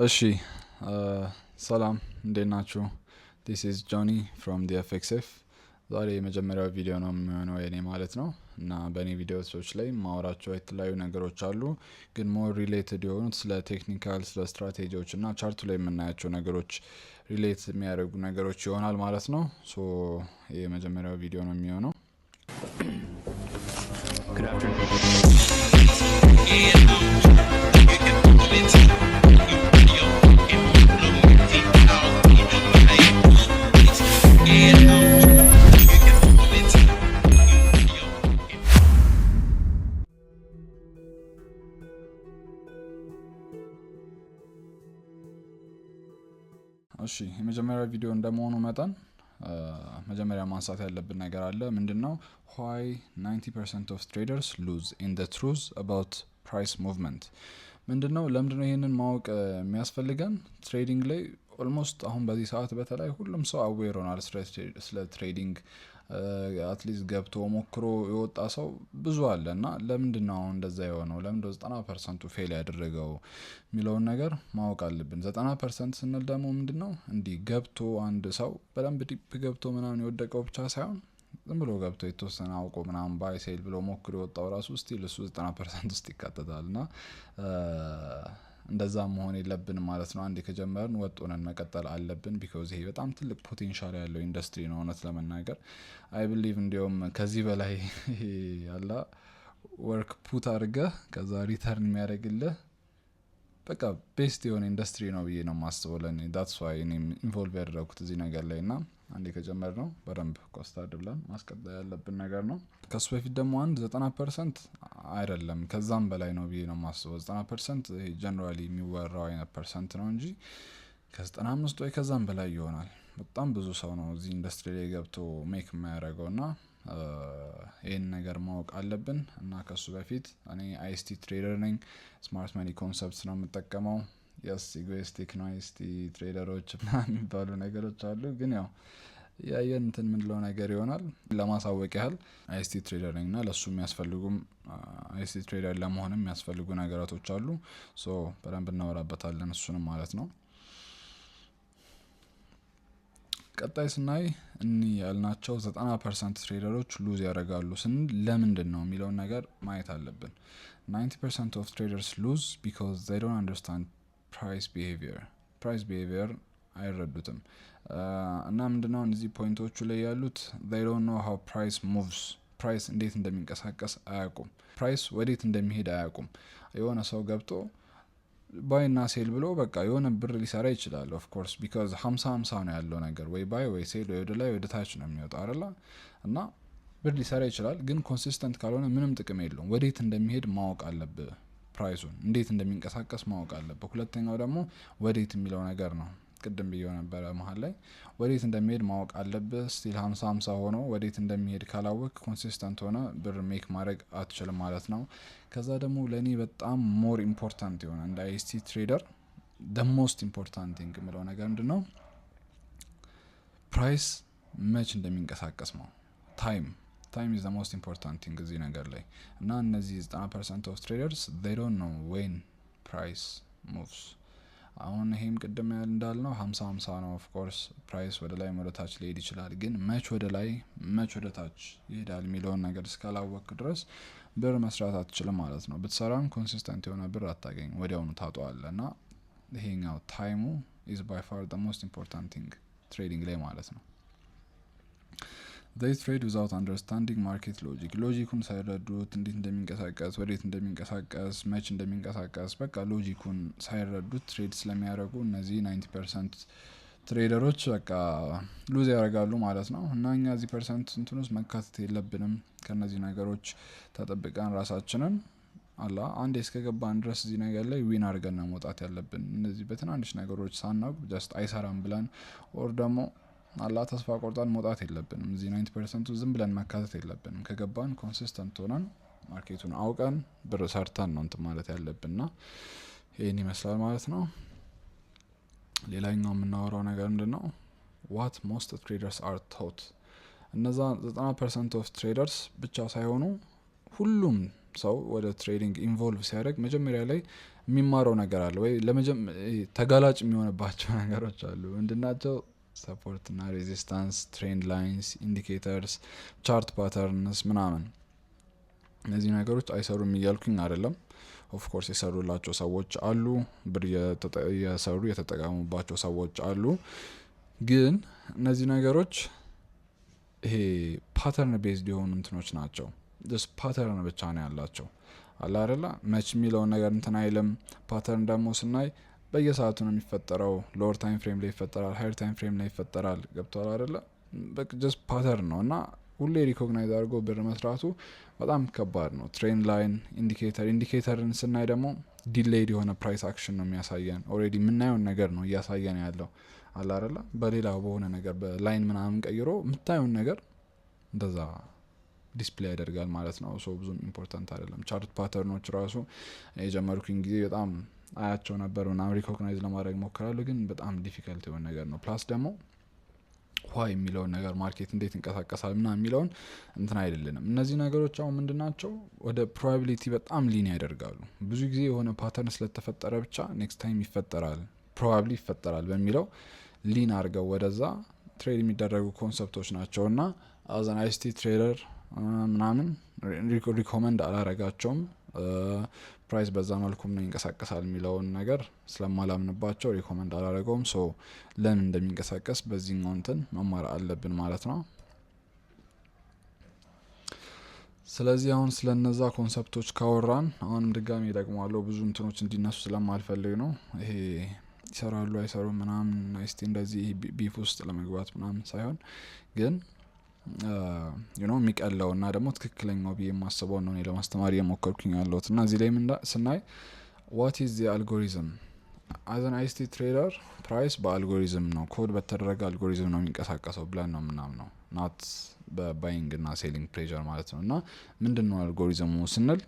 እሺ ሰላም እንዴት ናችሁ? This is Johnny from the FXF። ዛሬ የመጀመሪያው ቪዲዮ ነው የሚሆነው የኔ ማለት ነው እና በእኔ ቪዲዮዎች ላይ ማወራቸው የተለያዩ ነገሮች አሉ ግን ሞር ሪሌትድ የሆኑት ስለ ቴክኒካል ስለ ስትራቴጂዎች እና ቻርቱ ላይ የምናያቸው ነገሮች ሪሌት የሚያደርጉ ነገሮች ይሆናል ማለት ነው። ሶ የመጀመሪያው ቪዲዮ ነው የሚሆነው። እሺ የመጀመሪያው ቪዲዮ እንደመሆኑ መጠን መጀመሪያ ማንሳት ያለብን ነገር አለ። ምንድነው why 90% of traders lose in the truth about price movement? ምንድነው ለምንድነው ይሄንን ማወቅ የሚያስፈልገን? ትሬዲንግ ላይ ኦልሞስት አሁን በዚህ ሰዓት በተለይ ሁሉም ሰው አዌር ሆኗል ስለ ትሬዲንግ አትሊስት ገብቶ ሞክሮ የወጣ ሰው ብዙ አለ እና ለምንድነው አሁን እንደዛ የሆነው? ለምንድነው 90% ፌል ያደረገው የሚለውን ነገር ማወቅ አለብን። 90% ስንል ደግሞ ምንድነው እንዲህ ገብቶ አንድ ሰው በደንብ ዲፕ ገብቶ ምናምን የወደቀው ብቻ ሳይሆን ዝም ብሎ ገብቶ የተወሰነ አውቆ ምናምን ባይ ሴል ብሎ ሞክሮ የወጣው ራሱ ስቲል እሱ 90% ውስጥ ይካተታልና እንደዛ መሆን የለብንም ማለት ነው። አንዴ ከጀመርን ወጥ ሆነን መቀጠል አለብን ቢኮዝ ይሄ በጣም ትልቅ ፖቴንሻል ያለው ኢንዱስትሪ ነው። እውነት ለመናገር አይ ቢሊቭ እንዲያውም ከዚህ በላይ ያላ ወርክ ፑት አድርገህ ከዛ ሪተርን የሚያደርግልህ በቃ ቤስት የሆነ ኢንዱስትሪ ነው ብዬ ነው የማስበው ለኔ። ዳትስ ዋይ እኔም ኢንቮልቭ ያደረኩት እዚህ ነገር ላይ እና አንዴ ከጀመርነው በደንብ ኮስታርድ ብለን ማስቀጠል ያለብን ነገር ነው። ከሱ በፊት ደግሞ አንድ 90% አይደለም ከዛም በላይ ነው ብዬ ነው የማስበው። 90% ጀነራሊ የሚወራው አይነት ፐርሰንት ነው እንጂ ከ95 ወይ ከዛም በላይ ይሆናል። በጣም ብዙ ሰው ነው እዚህ ኢንዱስትሪ ላይ ገብቶ ሜክ የሚያደርገውና ይሄን ነገር ማወቅ አለብን። እና ከሱ በፊት እኔ አይኤስቲ ትሬደር ነኝ። ስማርት መኒ ኮንሰፕትስ ነው የምጠቀመው። ያስ ኢጎይስቲክ ነው አይኤስቲ ትሬደሮች የሚባሉ ነገሮች አሉ ግን ያው ያየን እንትን ምንለው ነገር ይሆናል። ለማሳወቅ ያህል አይኤስቲ ትሬደር ነኝና ለሱ የሚያስፈልጉም አይኤስቲ ትሬደር ለመሆንም የሚያስፈልጉ ነገራቶች አሉ። ሶ በደንብ እናወራበታለን እሱንም ማለት ነው። ቀጣይ ስናይ እኒ ያልናቸው 90% ትሬደሮች ሉዝ ያደርጋሉ ስንል ለምንድነው የሚለውን ነገር ማየት አለብን። 90% of traders lose because they don't understand price behavior አይረዱትም። እና ምንድነው እነዚህ ፖይንቶቹ ላይ ያሉት they don't know how price moves price እንዴት እንደሚንቀሳቀስ አያውቁም። ፕራይስ ወዴት እንደሚሄድ አያውቁም። የሆነ ሰው ገብቶ ባይ እና ሴል ብሎ በቃ የሆነ ብር ሊሰራ ይችላል ኦፍ ኮርስ ቢኮዝ 50-50 ነው ያለው ነገር ወይ ባይ ወይ ሴል ወይ ወደ ላይ ወደ ታች ነው የሚወጣው አይደል? እና ብር ሊሰራ ይችላል ግን ኮንሲስተንት ካልሆነ ምንም ጥቅም የለውም። ወዴት እንደሚሄድ ማወቅ አለብህ። ፕራይሱን እንዴት እንደሚንቀሳቀስ ማወቅ አለብህ። ሁለተኛው ደግሞ ወዴት የሚለው ነገር ነው። ቅድም ብዬው ነበር መሃል ላይ ወዴት እንደሚሄድ ማወቅ አለብህ። ስቲል 50-50 ሆኖ ወዴት እንደሚሄድ ካላወቅ ኮንሲስተንት ሆነ ብር ሜክ ማድረግ አትችልም ማለት ነው። ከዛ ደግሞ ለኔ በጣም ሞር ኢምፖርታንት የሆነ እንደ አይኤስቲ ትሬደር the most important thing የሚለው ነገር ምንድነው? ፕራይስ መች እንደሚንቀሳቀስ ነው። time is the most important thing እዚህ ነገር ላይ እና እነዚህ 90% of traders they don't know when price moves። አሁን ይሄም ቅድም እንዳልነው 50-50 ነው። ኦፍ ኮርስ ፕራይስ ወደ ላይ ወደ ታች ሊሄድ ይችላል ግን መች ወደ ላይ መች ወደ ታች ይሄዳል የሚለውን ነገር እስካላወቅ ድረስ ብር መስራት አትችልም ማለት ነው። ብትሰራም ኮንሲስተንት የሆነ ብር አታገኝ ወዲያውኑ ታጣዋለና ይሄኛው ታይሙ is by far the most important thing ትሬዲንግ ላይ ማለት ነው። they trade without understanding market ሎጂኩን ሳይረዱት እንዴት እንደሚንቀሳቀስ ወዴት እንደሚንቀሳቀስ መች እንደሚንቀሳቀስ በቃ ሎጂኩን ሳይረዱት ትሬድ ስለሚያደርጉ እነዚህ 90% ትሬደሮች በቃ ሉዝ ያደርጋሉ ማለት ነው። እና እኛ እዚህ ፐርሰንት እንትኑስ መካተት የለብንም። ከነዚህ ነገሮች ተጠብቀን ራሳችንን አላ አንዴ እስከገባን ድረስ እዚህ ነገር ላይ ዊን አድርገን ነው መውጣት ያለብን። እነዚህ በትናንሽ ነገሮች ሳናውቅ ጀስት አይሰራም ብለን ኦር ደግሞ አላ ተስፋ ቆርጠን መውጣት የለብንም። እዚህ 90% ዝም ብለን መካተት የለብንም። ከገባን ኮንሲስተንት ሆነን ማርኬቱን አውቀን ብር ሰርተን ነው እንትን ማለት ያለብንና ይሄን ይመስላል ማለት ነው። ሌላኛው የምናወራው ነገር ምንድነው? what most traders are taught እነዛ 90% of traders ብቻ ሳይሆኑ ሁሉም ሰው ወደ ትሬዲንግ ኢንቮልቭ ሲያደርግ መጀመሪያ ላይ የሚማረው ነገር አለ ወይ ተጋላጭ የሚሆንባቸው ነገሮች አሉ። ምንድናቸው? ሰፖርት እና ሬዚስታንስ፣ ትሬንድ ላይንስ፣ ኢንዲኬተርስ፣ ቻርት ፓተርንስ ምናምን። እነዚህ ነገሮች አይሰሩም እያልኩኝ አይደለም። ኦፍኮርስ የሰሩላቸው ሰዎች አሉ፣ ብር የሰሩ የተጠቀሙባቸው ሰዎች አሉ። ግን እነዚህ ነገሮች ይሄ ፓተርን ቤዝድ የሆኑ እንትኖች ናቸው። ፓተርን ብቻ ነው ያላቸው አለ አይደለ? መች የሚለውን ነገር እንትን አይልም። ፓተርን ደግሞ ስናይ በየሰዓቱ ነው የሚፈጠረው። ሎወር ታይም ፍሬም ላይ ይፈጠራል፣ ሃየር ታይም ፍሬም ላይ ይፈጠራል። ገብቷል አይደለ? በቃ ጀስት ፓተርን ነው እና ሁሌ ሪኮግናይዝ አድርጎ ብር መስራቱ በጣም ከባድ ነው። ትሬንድ ላይን፣ ኢንዲኬተርን ስናይ ደግሞ ዲሌይድ የሆነ ፕራይስ አክሽን ነው የሚያሳየን። ኦልሬዲ የምናየውን ነገር ነው እያሳየን ያለው አለ አይደለ? በሌላ በሆነ ነገር በላይን ምናምን ቀይሮ የምታየውን ነገር እንደዛ ዲስፕሌይ ያደርጋል ማለት ነው። ሶ ብዙም ኢምፖርታንት አይደለም። ቻርት ፓተርኖች ራሱ የጀመርኩኝ ጊዜ በጣም አያቸው ነበር ምናምን ሪኮግናይዝ ለማድረግ ሞክራለሁ፣ ግን በጣም ዲፊከልት የሆነ ነገር ነው። ፕላስ ደግሞ ዋይ የሚለውን ነገር ማርኬት እንዴት እንቀሳቀሳል ምናምን የሚለውን እንትን አይደለንም። እነዚህ ነገሮች አሁን ምንድናቸው? ወደ ፕሮባቢሊቲ በጣም ሊን ያደርጋሉ። ብዙ ጊዜ የሆነ ፓተርን ስለተፈጠረ ብቻ ኔክስት ታይም ይፈጠራል፣ ፕሮባብሊ ይፈጠራል በሚለው ሊን አድርገው ወደዛ ትሬድ የሚደረጉ ኮንሰፕቶች ናቸው እና አዘን አይስቲ ትሬደር ምናምን ሪኮመንድ አላረጋቸውም። ፕራይስ በዛ መልኩም ነው ይንቀሳቀሳል የሚለውን ነገር ስለማላምንባቸው ሪኮመንድ አላረገውም። ሶ ለምን እንደሚንቀሳቀስ በዚህኛው እንትን መማር አለብን ማለት ነው። ስለዚህ አሁን ስለነዛ ኮንሰፕቶች ካወራን አሁንም ድጋሚ ደግማለሁ፣ ብዙ እንትኖች እንዲነሱ ስለማልፈልግ ነው። ይሄ ይሰራሉ አይሰሩም ምናምን አይስቲ እንደዚህ ቢፍ ውስጥ ለመግባት ምናምን ሳይሆን ግን የሚቀለው እና ደግሞ ትክክለኛው ብዬ የማስበው ነው ለማስተማር የሞከርኩኝ ያለሁት እና እዚህ ላይ ስናይ ዋት ኢዝ ዘ አልጎሪዝም አዘን አይስቲ ትሬደር ፕራይስ በአልጎሪዝም ነው ኮድ በተደረገ አልጎሪዝም ነው የሚንቀሳቀሰው ብለን ነው ምናምነው፣ ናት በባይንግ እና ሴሊንግ ፕሬዠር ማለት ነው። እና ምንድን ነው አልጎሪዝሙ ስንል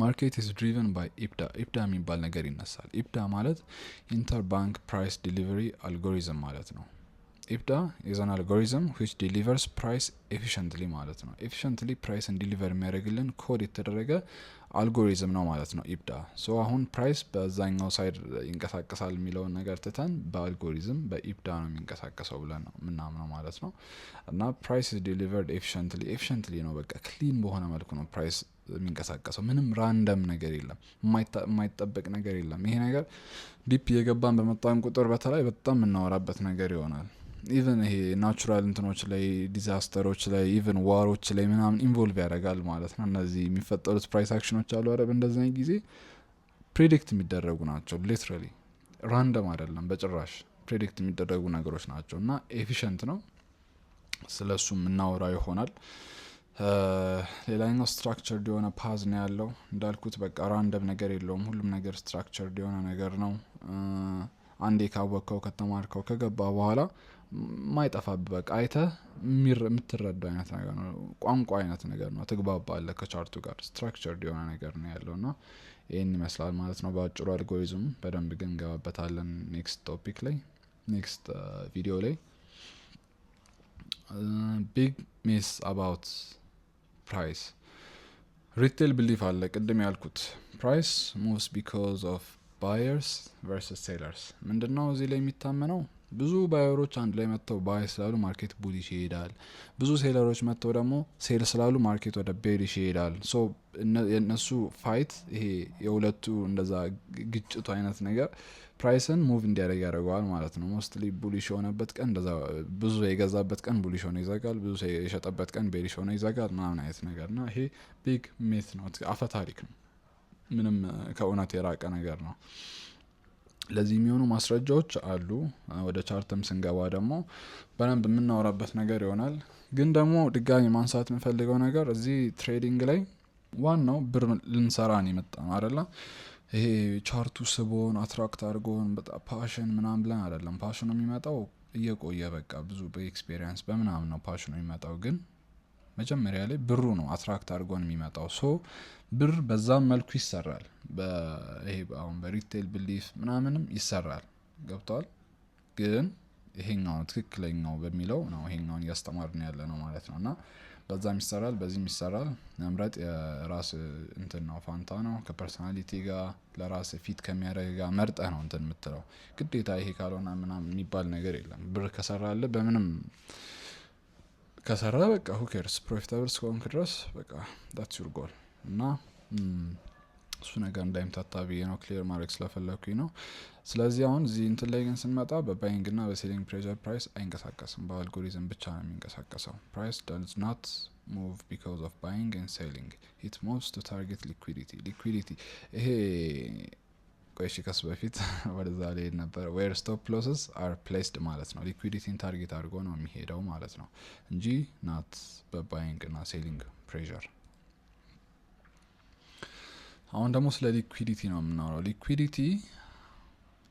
ማርኬት ኢዝ ድሪቨን ባይ ኢፕዳ። ኢፕዳ የሚባል ነገር ይነሳል። ኢፕዳ ማለት ኢንተርባንክ ፕራይስ ዲሊቨሪ አልጎሪዝም ማለት ነው። ኢፕዳ is an algorithm which delivers price efficiently ማለት ነው። efficiently ፕራይስን ዲሊቨር የሚያደርግልን ኮድ የተደረገ አልጎሪዝም ነው ማለት ነው ኢፕዳ። ሶ አሁን ፕራይስ በዛኛው ሳይድ ይንቀሳቀሳል የሚለውን ነገር ትተን በአልጎሪዝም በኢፕዳ ነው የሚንቀሳቀሰው ብለን ነው ምናምነው ማለት ነው። እና ፕራይስ is delivered efficiently ነው፣ በቃ ክሊን በሆነ መልኩ ነው ፕራይስ የሚንቀሳቀሰው። ምንም ራንደም ነገር የለም፣ የማይጠበቅ ነገር የለም። ይሄ ነገር ዲፕ የገባን በመጣን ቁጥር በተለይ በጣም የምናወራበት ነገር ይሆናል። ኢቨን ይሄ ናቹራል እንትኖች ላይ ዲዛስተሮች ላይ ኢቨን ዋሮች ላይ ምናምን ኢንቮልቭ ያደርጋል ማለት ነው። እነዚህ የሚፈጠሩት ፕራይስ አክሽኖች አሉ አይደል? እንደዚህ ጊዜ ፕሬዲክት የሚደረጉ ናቸው። ሊትራሊ ራንደም አይደለም በጭራሽ፣ ፕሬዲክት የሚደረጉ ነገሮች ናቸው እና ኤፊሽንት ነው። ስለሱ የምናወራ ይሆናል። ሌላኛው ስትራክቸርድ የሆነ ፓዝ ነው ያለው እንዳልኩት፣ በቃ ራንደም ነገር የለውም። ሁሉም ነገር ስትራክቸርድ የሆነ ነገር ነው። አንዴ ካወቅከው ከተማርከው ከገባ በኋላ ማይጠፋብ፣ በቃ አይተህ የምትረዳው አይነት ነገር ነው። ቋንቋ አይነት ነገር ነው። ትግባባለህ ከቻርቱ ጋር። ስትራክቸርድ የሆነ ነገር ነው ያለው እና ይህን ይመስላል ማለት ነው በአጭሩ አልጎሪዝም። በደንብ ግን ገባበታለን ኔክስት ቶፒክ ላይ ኔክስት ቪዲዮ ላይ። ቢግ ሚስ አባውት ፕራይስ ሪቴል ቢሊፍ አለ። ቅድም ያልኩት ፕራይስ ሙቭስ ቢኮዝ ኦፍ ባየርስ ቨርሰስ ሴለርስ። ምንድነው እዚህ ላይ የሚታመነው? ብዙ ባየሮች አንድ ላይ መጥተው ባይ ስላሉ ማርኬት ቡሊሽ ይሄዳል። ብዙ ሴለሮች መጥተው ደግሞ ሴል ስላሉ ማርኬት ወደ ቤሪሽ ይሄዳል። ሶ የነሱ ፋይት፣ ይሄ የሁለቱ እንደዛ ግጭቱ አይነት ነገር ፕራይስን ሙቭ እንዲያደርግ ያደርገዋል ማለት ነው። ሞስትሊ ቡሊሽ የሆነበት ቀን እንደዛ፣ ብዙ የገዛበት ቀን ቡሊሽ ሆነ ይዘጋል፣ ብዙ የሸጠበት ቀን ቤሪሽ ሆነ ይዘጋል ምናምን አይነት ነገር እና ይሄ ቢግ ሜት ነው፣ አፈ ታሪክ ነው። ምንም ከእውነት የራቀ ነገር ነው። ለዚህ የሚሆኑ ማስረጃዎች አሉ። ወደ ቻርትም ስንገባ ደግሞ በደንብ የምናወራበት ነገር ይሆናል። ግን ደግሞ ድጋሚ ማንሳት የምፈልገው ነገር እዚህ ትሬዲንግ ላይ ዋናው ብር ልንሰራን የመጣ ነው አይደለ? ይሄ ቻርቱ ስቦን አትራክት አድርጎን በጣም ፓሽን ምናምን ብለን አይደለም። ፓሽኑ የሚመጣው እየቆየ በቃ ብዙ በኤክስፔሪንስ በምናምን ነው ፓሽኑ የሚመጣው። ግን መጀመሪያ ላይ ብሩ ነው አትራክት አድርጎን የሚመጣው። ሶ ብር በዛም መልኩ ይሰራል። ይሄ አሁን በሪቴል ቢሊፍ ምናምንም ይሰራል። ገብቷል? ግን ይሄኛው ትክክለኛው በሚለው ነው ይሄኛውን እያስተማርን ያለ ነው ማለት ነው። እና በዛም ይሰራል በዚህም ይሰራል። መምረጥ የራስ እንትን ነው ፋንታ ነው። ከፐርሰናሊቲ ጋር ለራስ ፊት ከሚያደርግ ጋር መርጠህ ነው እንትን የምትለው። ግዴታ ይሄ ካልሆነ ምናምን የሚባል ነገር የለም። ብር ከሰራልህ በምንም ከሰራ በቃ who cares ፕሮፊታብል እስከሆንክ ድረስ በቃ that's your goal። እና እሱ ነገር እንዳይምታታ ብዬ ነው ክሊር ማድረግ ስለፈለኩኝ ነው። ስለዚህ አሁን እዚህ እንትን ላይ ግን ስንመጣ በባይንግ እና በሴሊንግ ፕሬሸር ፕራይስ አይንቀሳቀስም። በአልጎሪዝም ብቻ ነው የሚንቀሳቀሰው። ፕራይስ does not move because of buying and selling. it moves to target liquidity ይሄ ቆይሽ ከስ በፊት ወደዛ ላይ ነበር where stop losses are placed ማለት ነው። ሊኩዊዲቲን ታርጌት አድርጎ ነው የሚሄደው ማለት ነው እንጂ not በባይንግ እና ሴሊንግ ፕሬሸር። አሁን ደግሞ ስለ ሊኩዊዲቲ ነው የምናወራው። ሊኩዊዲቲ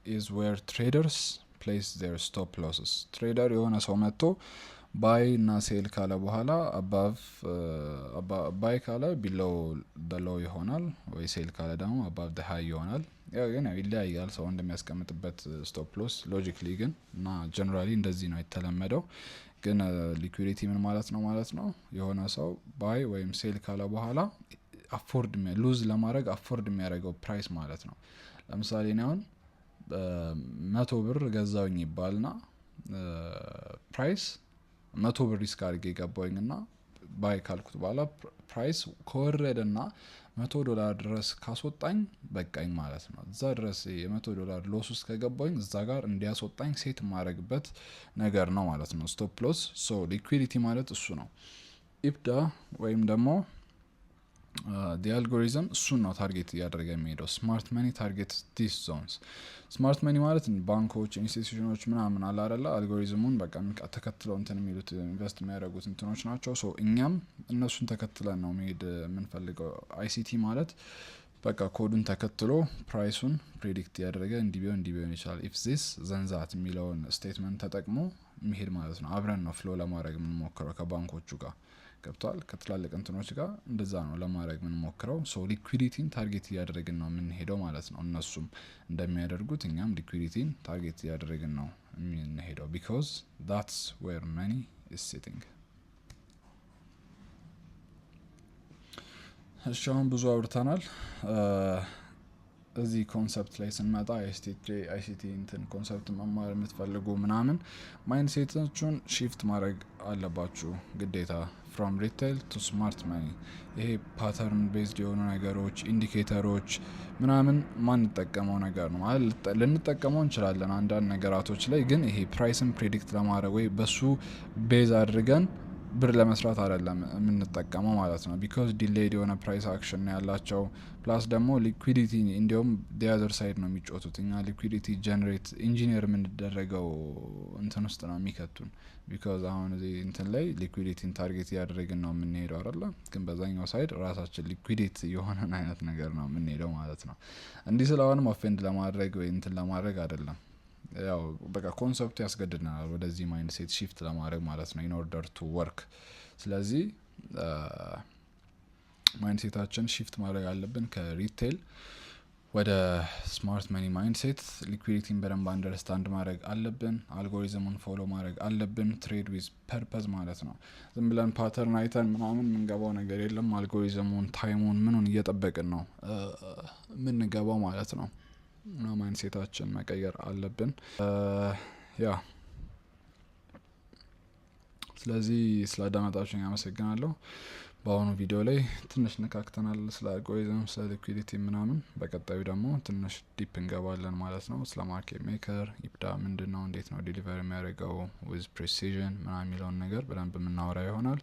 is where traders place their stop losses. ትሬደር የሆነ ሰው መጥቶ ባይ እና ሴል ካለ በኋላ ባይ ካለ ቢሎው the low ይሆናል ወይ ሴል ካለ ደግሞ above the high ይሆናል። ያው ግን ይለያያል ሰው እንደሚያስቀምጥበት ስቶፕ ሎስ ሎጂክሊ ግን እና ጀነራሊ እንደዚህ ነው የተለመደው። ግን ሊኩዊዲቲ ምን ማለት ነው የሆነ ሰው ባይ ወይም ሴል ካለ በኋላ አፎርድ ሉዝ ለማድረግ አፎርድ የሚያደርገው ፕራይስ ማለት ነው። ለምሳሌ እኔ አሁን 100 ብር ገዛውኝ ይባልና ፕራይስ 100 ብር ሪስክ አድርጌ ገባውኝና ባይ ካልኩት በኋላ ፕራይስ ከወረደና $100 ድረስ ካስወጣኝ በቃኝ ማለት ነው። እዛ ድረስ $100 ሎስ ውስጥ ከገባውኝ እዛ ጋር እንዲያስወጣኝ ሴት ማድረግበት ነገር ነው ማለት ነው ስቶፕ ሎስ። ሶ ሊኩዊዲቲ ማለት እሱ ነው። ኢፕዳ ወይም ደግሞ the algorithm እሱን ነው ታርጌት እያደረገ የሚሄደው። ስማርት መኒ ታርጌት ዲስ ዞንስ። ስማርት መኒ ማለት ባንኮች ኢንስቲትዩሽኖች ምናምን አለ አይደለ አልጎሪዝሙን በቃ ተከትለው እንትን የሚሉት ኢንቨስት የሚያደርጉት እንትኖች ናቸው። ሶ እኛም እነሱን ተከትለን ነው መሄድ የምንፈልገው። አይሲቲ ማለት በቃ ኮዱን ተከትሎ ፕራይሱን ፕሬዲክት ያደረገ እንዲህ ቢሆን ይችላል ኢፍ ዚስ ዘንዛት የሚለውን ስቴትመንት ተጠቅሞ መሄድ ማለት ነው። አብረን ነው ፍሎ ለማድረግ የምንሞክረው ከባንኮቹ ጋር ገብቷል። ከትላልቅ እንትኖች ጋር እንደዛ ነው ለማድረግ ምን ሞክረው። ሶ ሊኩዊዲቲን ታርጌት እያደረግን ነው የምንሄደው ማለት ነው። እነሱም እንደሚያደርጉት እኛም ሊኩዊዲቲን ታርጌት እያደረግን ነው የምንሄደው because that's where money is sitting። እሺ አሁን ብዙ አውርተናል። እዚህ ኮንሰፕት ላይ ስንመጣ አይሲቲ እንትን ኮንሰፕት መማር የምትፈልጉ ምናምን ማይንድ ሴቶቹን ሺፍት ማድረግ አለባችሁ ግዴታ from retail to smart money። ይሄ ፓተርን ቤዝድ የሆኑ ነገሮች ኢንዲኬተሮች ምናምን ማንጠቀመው ነገር ነው ማለት ልንጠቀመው እንችላለን አንዳንድ ነገራቶች ላይ ግን ይሄ ፕራይስን ፕሬዲክት ለማድረግ ወይ በሱ ቤዝ አድርገን ብር ለመስራት አይደለም የምንጠቀመው ማለት ነው። because delayed የሆነ ፕራይስ አክሽን ነው ያላቸው። ፕላስ ደግሞ ሊኩዊዲቲ እንዲያውም the other side ነው የሚጮቱት። እኛ ሊኩዊዲቲ ጀነሬት ኢንጂነር የምንደረገው እንትን ውስጥ ነው የሚከቱን because አሁን እዚህ እንትን ላይ ሊኩዊዲቲን ታርጌት ያደረግን ነው የምንሄደው አይደለ ግን በዛኛው ሳይድ ራሳችን ሊኩዊዲቲ የሆነ አይነት ነገር ነው የምንሄደው ማለት ነው። እንዲህ ስለሆነ ኦፌንድ ለማድረግ ወይ እንትን ለማድረግ አይደለም። ያው በቃ ኮንሰፕቱ ያስገድደናል ወደዚህ ማይንድ ሴት ሺፍት ለማድረግ ማለት ነው in order to work። ስለዚህ ማይንድ ሴታችን ሺፍት ማድረግ አለብን ከሪቴል ወደ ስማርት መኒ ማይንድ ሴት። ሊኩዊዲቲን በደንብ አንደርስታንድ ማድረግ አለብን። አልጎሪዝሙን ፎሎ ማድረግ አለብን። ትሬድ ዊዝ ፐርፐዝ ማለት ነው። ዝም ብለን ፓተርን አይተን ምናምን የምንገባው ነገር የለም። አልጎሪዝሙን ታይሙን ምኑን እየጠበቅን ነው የምንገባው ማለት ነው። እና ማይንድ ሴታችን መቀየር አለብን። ያ ስለዚህ ስላዳመጣችሁኝ አመሰግናለሁ። በአሁኑ ቪዲዮ ላይ ትንሽ ነካክተናል ስለ አልጎሪዝም ስለ ሊኩዊዲቲ ምናምን። በቀጣዩ ደግሞ ትንሽ ዲፕ እንገባለን ማለት ነው። ስለ ማርኬት ሜከር ኢፕዳ ምንድነው እንዴት ነው ዲሊቨር የሚያደርገው ዊዝ ፕሪሲዥን ምናምን የሚለውን ነገር በደንብ የምናወራ ይሆናል።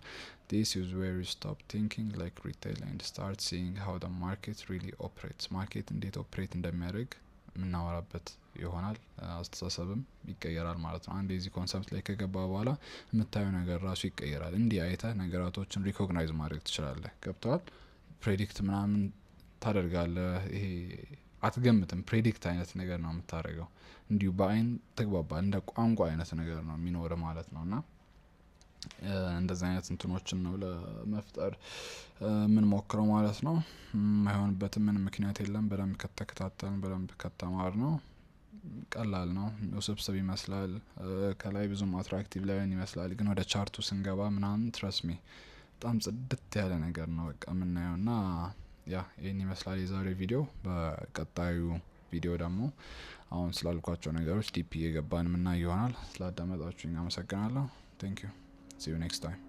This is where you stop thinking like retail and start seeing how the market really operates። ማርኬት እንዴት ኦፕሬት እንደሚያደርግ የምናወራበት ይሆናል። አስተሳሰብም ይቀየራል ማለት ነው። አንድ የዚህ ኮንሰፕት ላይ ከገባ በኋላ የምታየው ነገር ራሱ ይቀየራል። እንዲህ አይተህ ነገራቶችን ሪኮግናይዝ ማድረግ ትችላለህ። ገብተዋል። ፕሬዲክት ምናምን ታደርጋለህ። ይሄ አትገምትም። ፕሬዲክት አይነት ነገር ነው የምታደርገው። እንዲሁ በአይን ተግባባል። እንደ ቋንቋ አይነት ነገር ነው የሚኖር ማለት ነው። እና እንደዚህ አይነት እንትኖችን ነው ለመፍጠር ምን ሞክረው ማለት ነው። የማይሆንበትም ምን ምክንያት የለም። በደንብ ከተከታተልን በደንብ ከተማር ነው ቀላል ነው። ውስብስብ ይመስላል ከላይ ብዙም አትራክቲቭ ላይሆን ይመስላል ግን ወደ ቻርቱ ስንገባ ምናምን ትረስት ሚ በጣም ጽድት ያለ ነገር ነው በቃ የምናየውና ያ ይህን ይመስላል የዛሬው ቪዲዮ። በቀጣዩ ቪዲዮ ደግሞ አሁን ስላልኳቸው ነገሮች ዲፕ እየገባን ምናይ ይሆናል። ስላዳመጣችሁኝ አመሰግናለሁ። ቴንክ ዩ ሲ ዩ ኔክስት ታይም